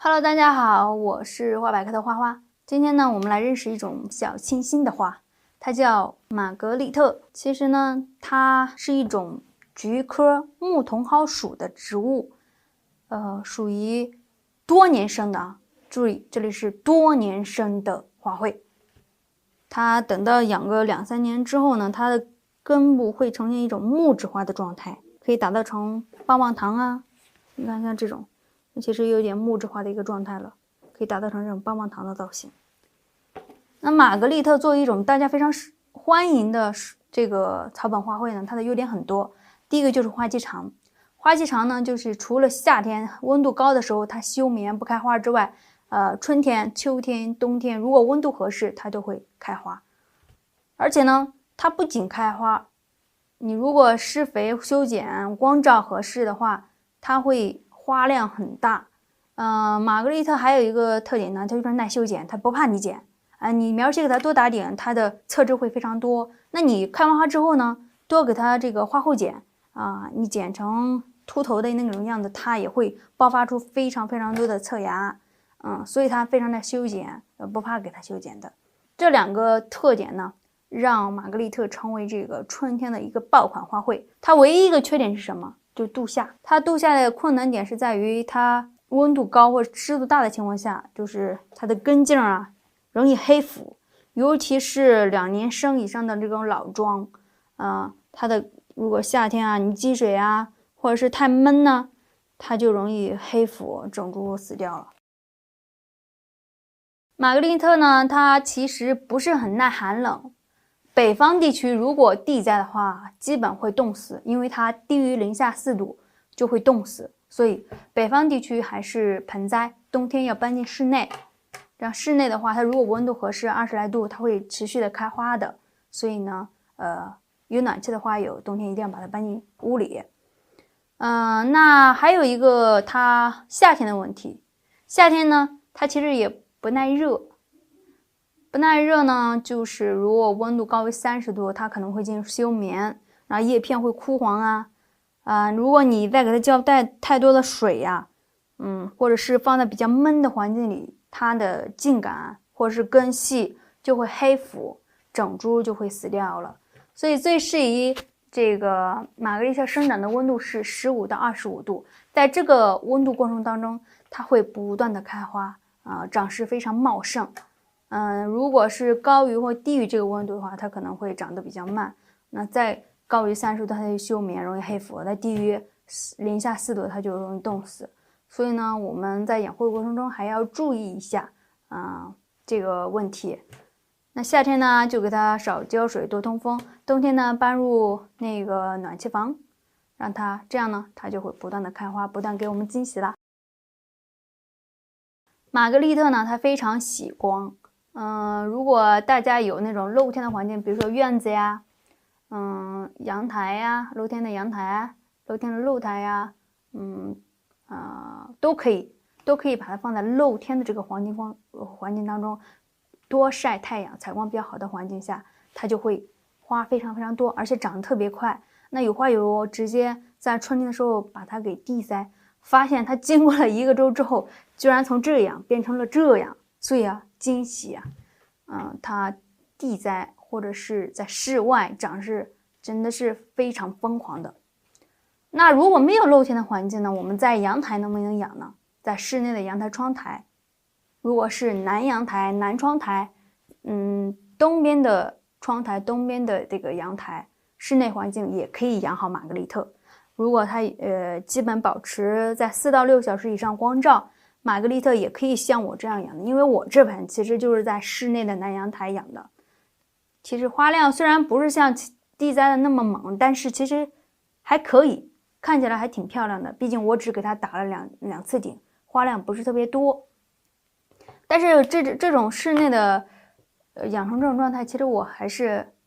Hello，大家好，我是花百科的花花。今天呢，我们来认识一种小清新的花，它叫玛格丽特。其实呢，它是一种菊科牧茼蒿属的植物，属于多年生的啊。注意，这里是多年生的花卉。它等到养个2-3年之后呢，它的根部会呈现一种木质化的状态，可以打造成棒棒糖啊。你看，像这种。其实有点木质化的一个状态了，可以打造成这种棒棒糖的造型。那玛格丽特作为一种大家非常欢迎的这个草本花卉呢，它的优点很多。第一个就是花期长，花期长呢，就是除了夏天温度高的时候它休眠不开花之外，春天、秋天、冬天如果温度合适，它都会开花。而且呢，它不仅开花，你如果施肥、修剪、光照合适的话，它会花量很大。玛格丽特还有一个特点呢，它就是耐修剪，它不怕你剪。你苗期给它多打点，它的侧枝会非常多。那你开完花之后呢，多给它这个花后剪你剪成秃头的那种样子，它也会爆发出非常多的侧芽。所以它非常的修剪，不怕给它修剪的。这2个特点呢，让玛格丽特成为这个春天的一个爆款花卉。它唯一一个缺点是什么？就度夏。它度夏的困难点是在于它温度高或者湿度大的情况下，就是它的根茎容易黑腐，尤其是2年生以上的这种老桩，它的如果夏天你积水或者是太闷呢，它就容易黑腐，整株死掉了。玛格丽特呢，它其实不是很耐寒冷。北方地区如果地栽的话，基本会冻死，因为它低于零下4度就会冻死。所以北方地区还是盆栽，冬天要搬进室内。这样室内的话，它如果温度合适20来度，它会持续的开花的。所以呢，有暖气的花友，冬天一定要把它搬进屋里。那还有一个它夏天的问题，夏天呢，它其实也不耐热。不耐热呢，就是如果温度高于30度，它可能会进入休眠，然后叶片会枯黄如果你再给它浇太多的水或者是放在比较闷的环境里，它的茎秆或者是根系就会黑腐，整株就会死掉了。所以最适宜这个玛格丽特生长的温度是15到25度，在这个温度过程当中，它会不断的开花长势非常茂盛。如果是高于或低于这个温度的话，它可能会长得比较慢。那再高于30度，它就休眠，容易黑腐；在低于零下4度，它就容易冻死。所以呢，我们在养护的过程中还要注意一下这个问题。那夏天呢，就给它少浇水，多通风；冬天呢，搬入那个暖气房，让它这样呢，它就会不断的开花，不断给我们惊喜啦。玛格丽特呢，它非常喜光。如果大家有那种露天的环境，比如说院子阳台露天的阳台露天的露台都可以把它放在露天的这个环境当中，多晒太阳，采光比较好的环境下，它就会花非常多，而且长得特别快。那有花友直接在春天的时候把它给地栽，发现它经过了1个周之后，居然从这样变成了这样，所以惊喜它地栽或者是在室外长势真的是非常疯狂的。那如果没有露天的环境呢，我们在阳台能不能养呢？在室内的阳台窗台，如果是南阳台、南窗台，东边的窗台、东边的这个阳台，室内环境也可以养好玛格丽特。如果它基本保持在4到6小时以上光照，玛格丽特也可以像我这样养的。因为我这盆其实就是在室内的南阳台养的。其实花量虽然不是像地栽的那么猛，但是其实还可以，看起来还挺漂亮的。毕竟我只给它打了两次顶，花量不是特别多。但是这种室内的养成这种状态，其实我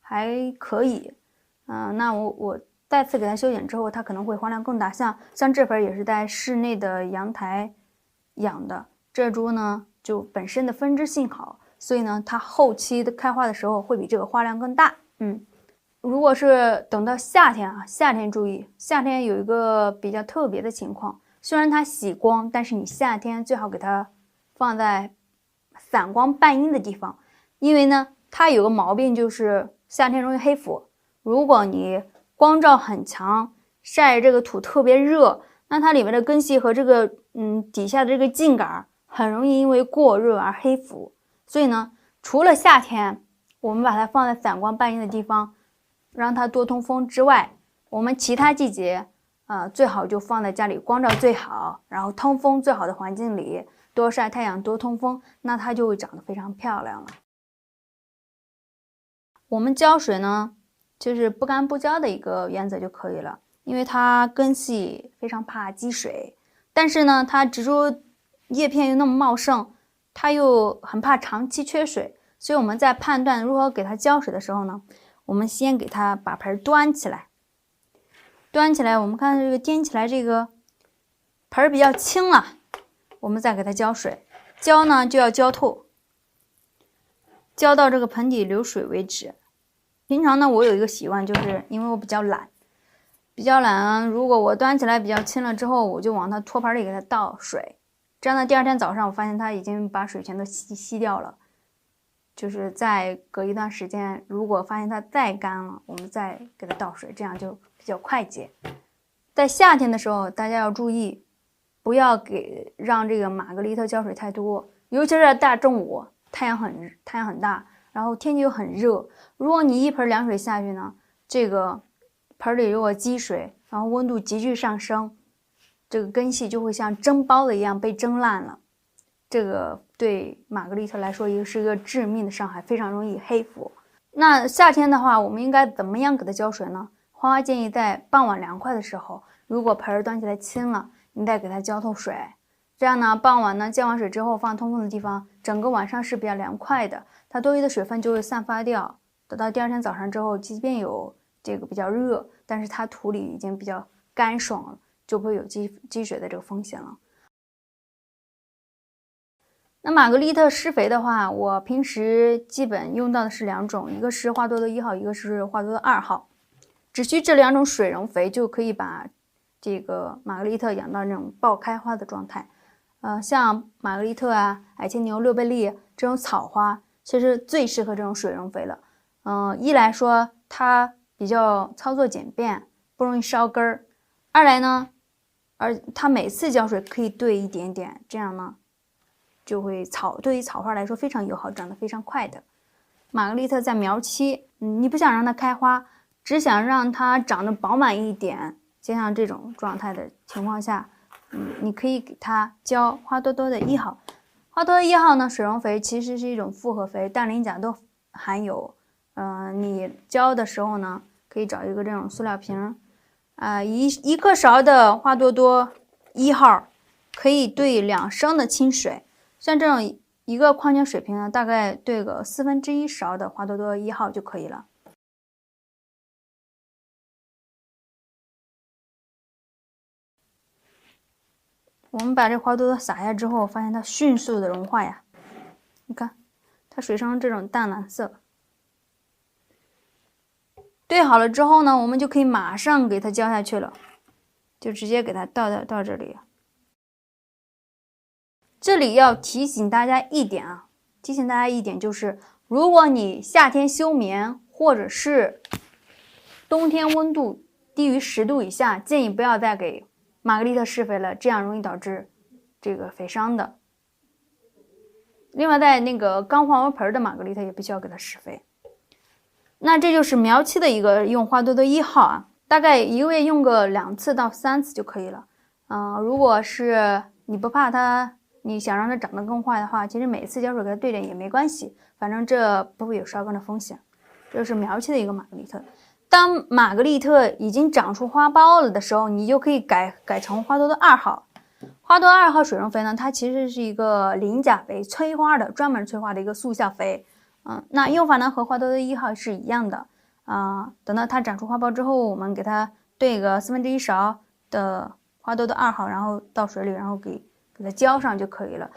还可以。那我再次给它修剪之后，它可能会花量更大。像这盆也是在室内的阳台养的，这株呢就本身的分枝性好，所以呢它后期的开花的时候会比这个花量更大。如果是等到夏天夏天注意，夏天有一个比较特别的情况，虽然它喜光，但是你夏天最好给它放在散光半阴的地方，因为呢，它有个毛病就是夏天容易黑腐。如果你光照很强，晒这个土特别热，那它里面的根系和这个底下的这个茎秆很容易因为过热而黑腐。所以呢，除了夏天我们把它放在散光半阴的地方，让它多通风之外，我们其他季节最好就放在家里光照最好，然后通风最好的环境里，多晒太阳，多通风，那它就会长得非常漂亮了。我们浇水呢，就是不干不浇的一个原则就可以了，因为它根系非常怕积水，但是呢，它植株叶片又那么茂盛，它又很怕长期缺水，所以我们在判断如何给它浇水的时候呢，我们先给它把盆端起来，我们看这个掂起来，这个盆比较轻了，我们再给它浇水，浇呢就要浇透，浇到这个盆底流水为止。平常呢，我有一个习惯，就是因为我比较懒，如果我端起来比较轻了之后，我就往它托盘里给它倒水，这样呢，第二天早上我发现它已经把水全都吸掉了。就是再隔一段时间，如果发现它再干了，我们再给它倒水，这样就比较快捷。在夏天的时候，大家要注意，不要让这个玛格丽特浇水太多，尤其是大中午，太阳很大，然后天气又很热。如果你一盆凉水下去呢，这个盆里如果积水，然后温度急剧上升，这个根系就会像蒸包的一样被蒸烂了。这个对玛格丽特来说也是一个致命的伤害，非常容易黑腐。那夏天的话，我们应该怎么样给它浇水呢？花花建议在傍晚凉快的时候，如果盆端起来轻了，你再给它浇透水。这样呢，傍晚呢浇完水之后放通风的地方，整个晚上是比较凉快的，它多余的水分就会散发掉。等到第二天早上之后，即便有这个比较热，但是它土里已经比较干爽了，就不会有积水的这个风险了。那玛格丽特施肥的话，我平时基本用到的是2种，一个是华多德1号，一个是华多德2号。只需这2种水溶肥就可以把这个玛格丽特养到那种爆开花的状态。像玛格丽特啊、矮牵牛、六倍丽这种草花，其实最适合这种水溶肥了。一来说它比较操作简便，不容易烧根儿；二来呢，它每次浇水可以兑一点点，这样呢就会对于草花来说非常友好，长得非常快的。玛格丽特在苗期，你不想让它开花，只想让它长得饱满一点，就像这种状态的情况下，你可以给它浇花多多的1号。花多多1号呢，水溶肥其实是一种复合肥，氮、磷、钾都含有。你浇的时候呢，可以找一个这种塑料瓶，1克勺的花多多1号可以兑2升的清水。像这种一个矿泉水瓶呢，大概兑个1/4勺的花多多1号就可以了。我们把这花多多撒下之后，发现它迅速的融化呀，你看它水生这种淡蓝色。兑好了之后呢，我们就可以马上给它浇下去了，就直接给它倒这里。这里要提醒大家一点就是，如果你夏天休眠，或者是冬天温度低于10度以下，建议不要再给玛格丽特施肥了，这样容易导致这个肥伤的。另外，在那个刚换完盆的玛格丽特也必须要给它施肥。那这就是苗期的一个用花多多1号啊，大概1个月用个2次到3次就可以了。如果是你不怕它，你想让它长得更快的话，其实每次浇水给它兑点也没关系，反正这不会有烧根的风险。这是苗期的一个玛格丽特。当玛格丽特已经长出花苞了的时候，你就可以改成花多多2号。花多多2号水溶肥呢，它其实是一个磷钾肥，催花的，专门催花的一个速效肥。那用法呢和花多多1号是一样的。等到它长出花苞之后，我们给它兑个1/4勺的花多多2号，然后倒水里，然后给它浇上就可以了。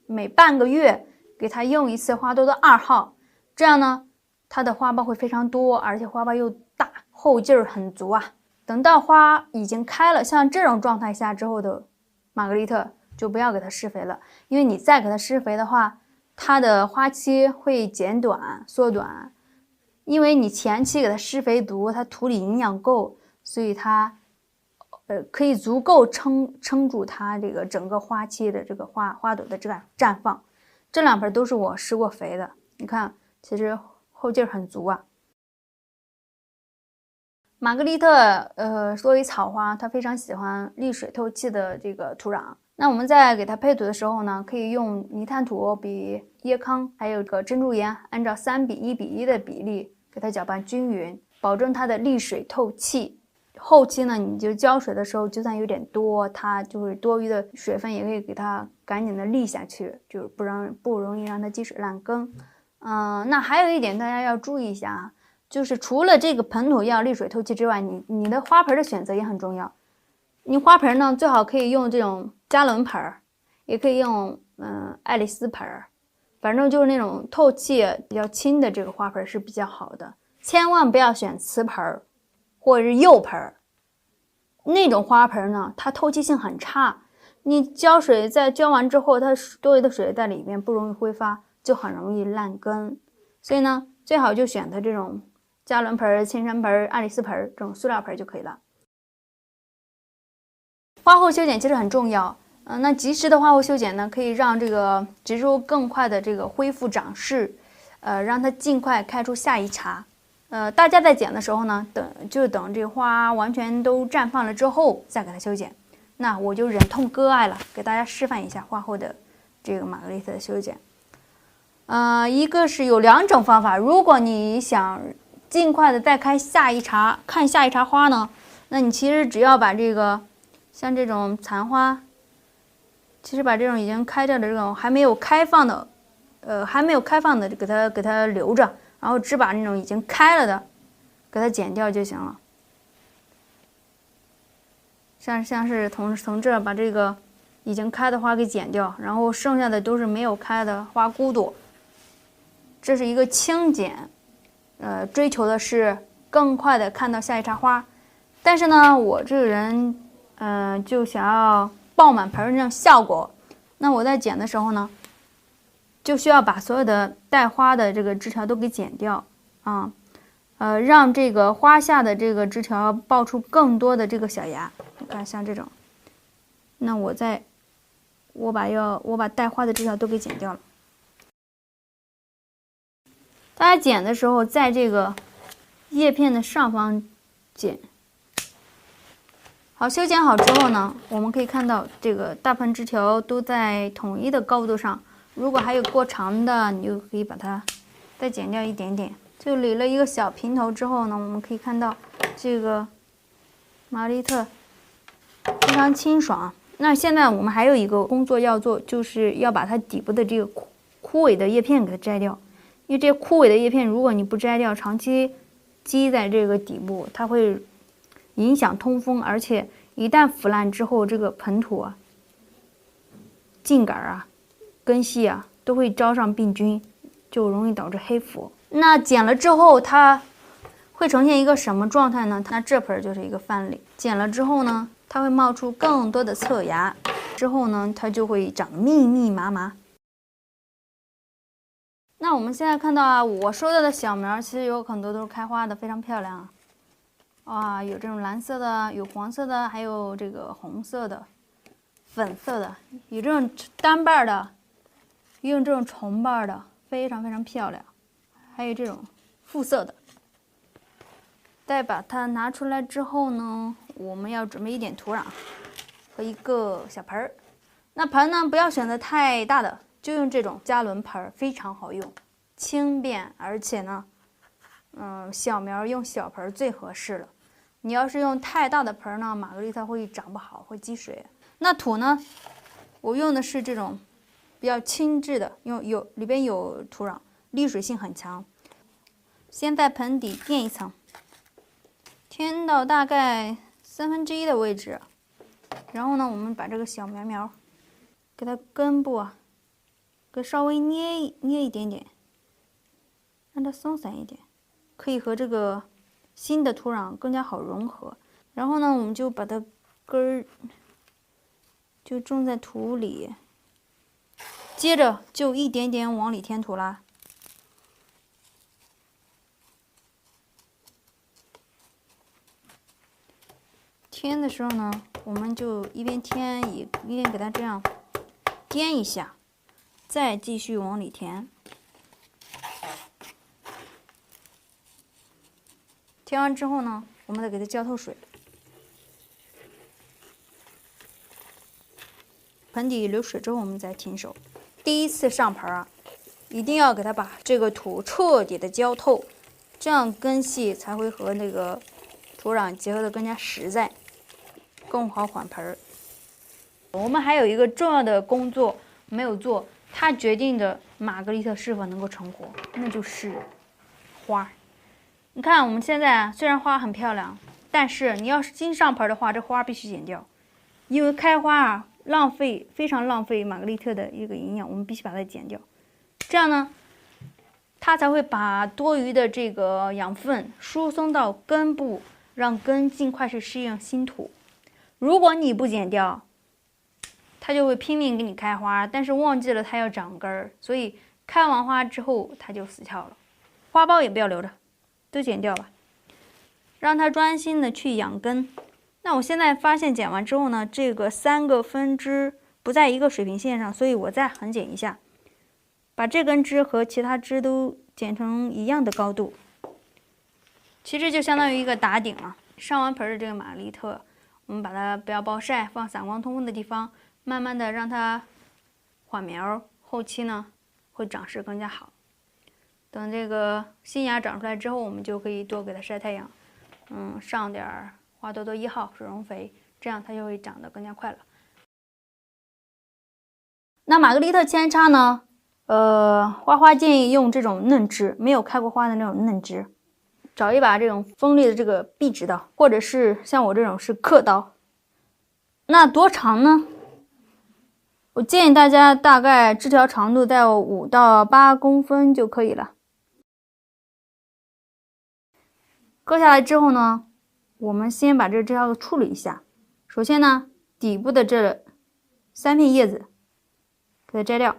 每半个月给它用一次花多多2号，这样呢，它的花苞会非常多，而且花苞又大，后劲儿很足啊。等到花已经开了，像这种状态下之后的玛格丽特就不要给它施肥了，因为你再给它施肥的话，它的花期会减短、缩短。因为你前期给它施肥足，它土里营养够，所以它可以足够撑住它这个整个花期的这个花朵的绽放。这2盆都是我施过肥的，你看，其实后劲很足啊。玛格丽特，作为草花，它非常喜欢沥水透气的这个土壤。那我们在给它配土的时候呢，可以用泥炭土比椰糠还有个珍珠岩，按照3:1:1的比例给它搅拌均匀，保证它的沥水透气。后期呢，你就浇水的时候，就算有点多，它就是多余的水分也可以给它赶紧的沥下去，就是不容易让它积水烂根。那还有一点大家要注意一下啊。就是除了这个盆土要沥水透气之外，你的花盆的选择也很重要。你花盆呢，最好可以用这种加仑盆，也可以用爱丽丝盆，反正就是那种透气比较轻的这个花盆是比较好的。千万不要选瓷盆或者是釉盆，那种花盆呢，它透气性很差。你浇水在浇完之后，它多余的水在里面不容易挥发，就很容易烂根。所以呢，最好就选择这种加仑盆、青山盆、爱丽丝盆这种塑料盆就可以了。花后修剪其实很重要，那及时的花后修剪呢，可以让这个植株更快的这个恢复长势，让它尽快开出下一茬。大家在剪的时候呢，等这个花完全都绽放了之后再给它修剪。那我就忍痛割爱了，给大家示范一下花后的这个玛格丽特的修剪。一个是有2种方法，如果你想尽快的再开下一茬花呢，那你其实只要把这个像这种残花，其实把这种已经开掉的这种还没有开放的给它留着，然后只把那种已经开了的给它剪掉就行了。像是从这儿把这个已经开的花给剪掉，然后剩下的都是没有开的花骨朵。这是一个轻剪，追求的是更快的看到下一茬花。但是呢，我这个人，就想要爆满盆那种效果。那我在剪的时候呢，就需要把所有的带花的这个枝条都给剪掉啊，让这个花下的这个枝条爆出更多的这个小芽。你看，像这种，那我把带花的枝条都给剪掉了。大家剪的时候，在这个叶片的上方剪。好，修剪好之后呢，我们可以看到这个大盆枝条都在统一的高度上。如果还有过长的，你就可以把它再剪掉一点点。就理了一个小平头之后呢，我们可以看到这个玛格丽特非常清爽。那现在我们还有一个工作要做，就是要把它底部的这个枯萎的叶片给它摘掉。因为这些枯萎的叶片，如果你不摘掉，长期积在这个底部，它会影响通风，而且一旦腐烂之后，这个盆土啊、茎秆啊、根系啊都会招上病菌，就容易导致黑腐。那剪了之后，它会呈现一个什么状态呢？那这盆就是一个范例。剪了之后呢，它会冒出更多的侧芽，之后呢，它就会长得密密麻麻。那我们现在看到啊，我收到的小苗其实有很多都是开花的，非常漂亮啊！啊，有这种蓝色的，有黄色的，还有这个红色的、粉色的，有这种单瓣的，也有这种重瓣的，非常非常漂亮。还有这种复色的。再把它拿出来之后呢，我们要准备一点土壤和一个小盆儿。那盆呢，不要选择太大的。就用这种加仑盆，非常好用，轻便，而且呢，小苗用小盆最合适了。你要是用太大的盆呢，玛格丽特会长不好，会积水。那土呢，我用的是这种比较轻质的，里边有土壤，沥水性很强。先在盆底垫一层，填到大概1/3的位置，然后呢，我们把这个小苗给它根部啊。给稍微捏一点点，让它松散一点，可以和这个新的土壤更加好融合。然后呢，我们就把它根儿就种在土里，接着就一点点往里添土啦。添的时候呢，我们就一边添一边给它这样颠一下，再继续往里填。填完之后呢，我们再给它浇透水。盆底流水之后，我们再停手。第一次上盆啊，一定要给它把这个土彻底的浇透，这样根系才会和那个土壤结合的更加实在，更好缓盆。我们还有一个重要的工作没有做，它决定着玛格丽特是否能够成活，那就是花。你看我们现在啊，虽然花很漂亮，但是你要是新上盆的话，这花必须剪掉，因为开花啊非常浪费玛格丽特的一个营养，我们必须把它剪掉。这样呢，它才会把多余的这个养分输送到根部，让根尽快去适应新土。如果你不剪掉，它就会拼命给你开花，但是忘记了它要长根儿，所以开完花之后它就死翘了。花苞也不要留着，都剪掉吧，让它专心的去养根。那我现在发现剪完之后呢，这个3个分支不在一个水平线上，所以我再横剪一下，把这根枝和其他枝都剪成一样的高度。其实就相当于一个打顶了。上完盆的这个玛格丽特，我们把它不要暴晒，放散光通风的地方，慢慢的让它缓苗，后期呢会长势更加好。等这个新芽长出来之后，我们就可以多给它晒太阳，上点花多多1号水溶肥，这样它就会长得更加快了。那玛格丽特扦插呢，花花建议用这种嫩枝，没有开过花的那种嫩枝，找一把这种锋利的这个壁纸刀，或者是像我这种是刻刀。那多长呢？我建议大家大概枝条长度在5到8公分就可以了。割下来之后呢，我们先把这个枝条处理一下。首先呢，底部的这3片叶子给它摘掉，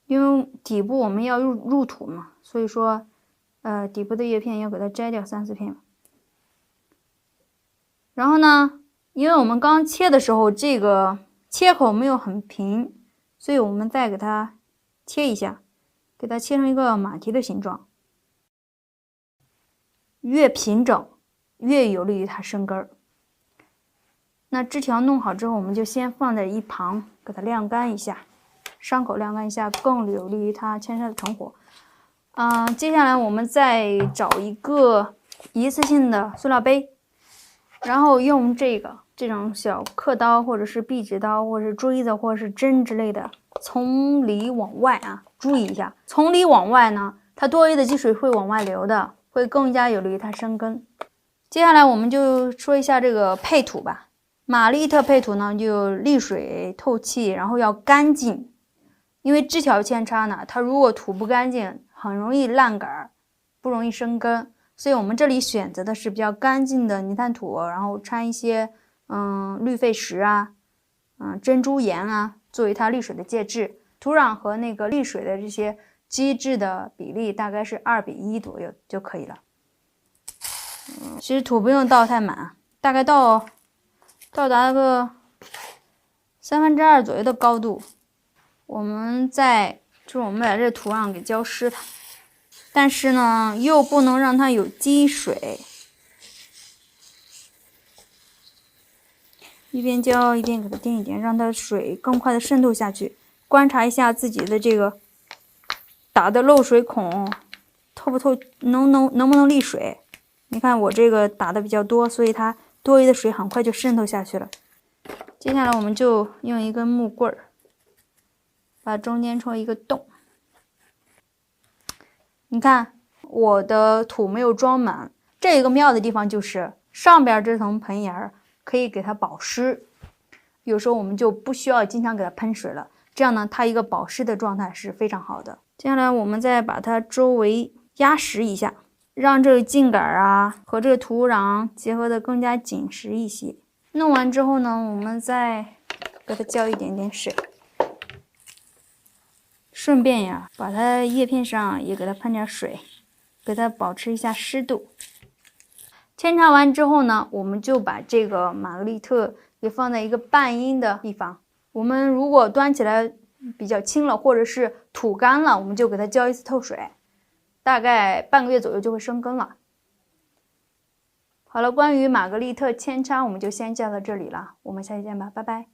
因为底部我们要入土嘛，所以说底部的叶片要给它摘掉3、4片。然后呢，因为我们刚切的时候这个切口没有很平，所以我们再给它切一下，给它切成一个马蹄的形状。越平整越有利于它生根儿。那枝条弄好之后，我们就先放在一旁，给它晾干一下，伤口晾干一下，更有利于它扦插的成活。接下来我们再找一个一次性的塑料杯，然后用这种小刻刀，或者是壁纸刀，或者是锥子，或者是针之类的，从里往外啊，注意一下，从里往外呢，它多余的积水会往外流的，会更加有利于它生根。接下来我们就说一下这个配土吧。玛格丽特配土呢，就沥水透气，然后要干净，因为枝条扦插呢，它如果土不干净，很容易烂杆，不容易生根。所以我们这里选择的是比较干净的泥炭土，然后掺一些氯废石啊，珍珠岩啊，作为它沥水的介质。土壤和那个沥水的这些基质的比例大概是2:1左右就可以了。其实土不用倒太满，大概到达个2/3左右的高度，我们把这土壤给浇湿它，但是呢又不能让它有积水，一边浇一边给它垫一点，让它水更快的渗透下去。观察一下自己的这个打的漏水孔透不透，能不能沥水。你看我这个打的比较多，所以它多余的水很快就渗透下去了。接下来我们就用一根木棍儿把中间戳一个洞。你看我的土没有装满，这一个妙的地方就是上边这层盆沿可以给它保湿，有时候我们就不需要经常给它喷水了，这样呢它一个保湿的状态是非常好的。接下来我们再把它周围压实一下，让这个茎杆啊和这个土壤结合的更加紧实一些。弄完之后呢，我们再给它浇一点点水，顺便呀，把它叶片上也给它喷点水，给它保持一下湿度。扦插完之后呢，我们就把这个玛格丽特也放在一个半阴的地方。我们如果端起来比较轻了，或者是土干了，我们就给它浇一次透水，大概半个月左右就会生根了。好了，关于玛格丽特扦插我们就先教到这里了，我们下期见吧，拜拜。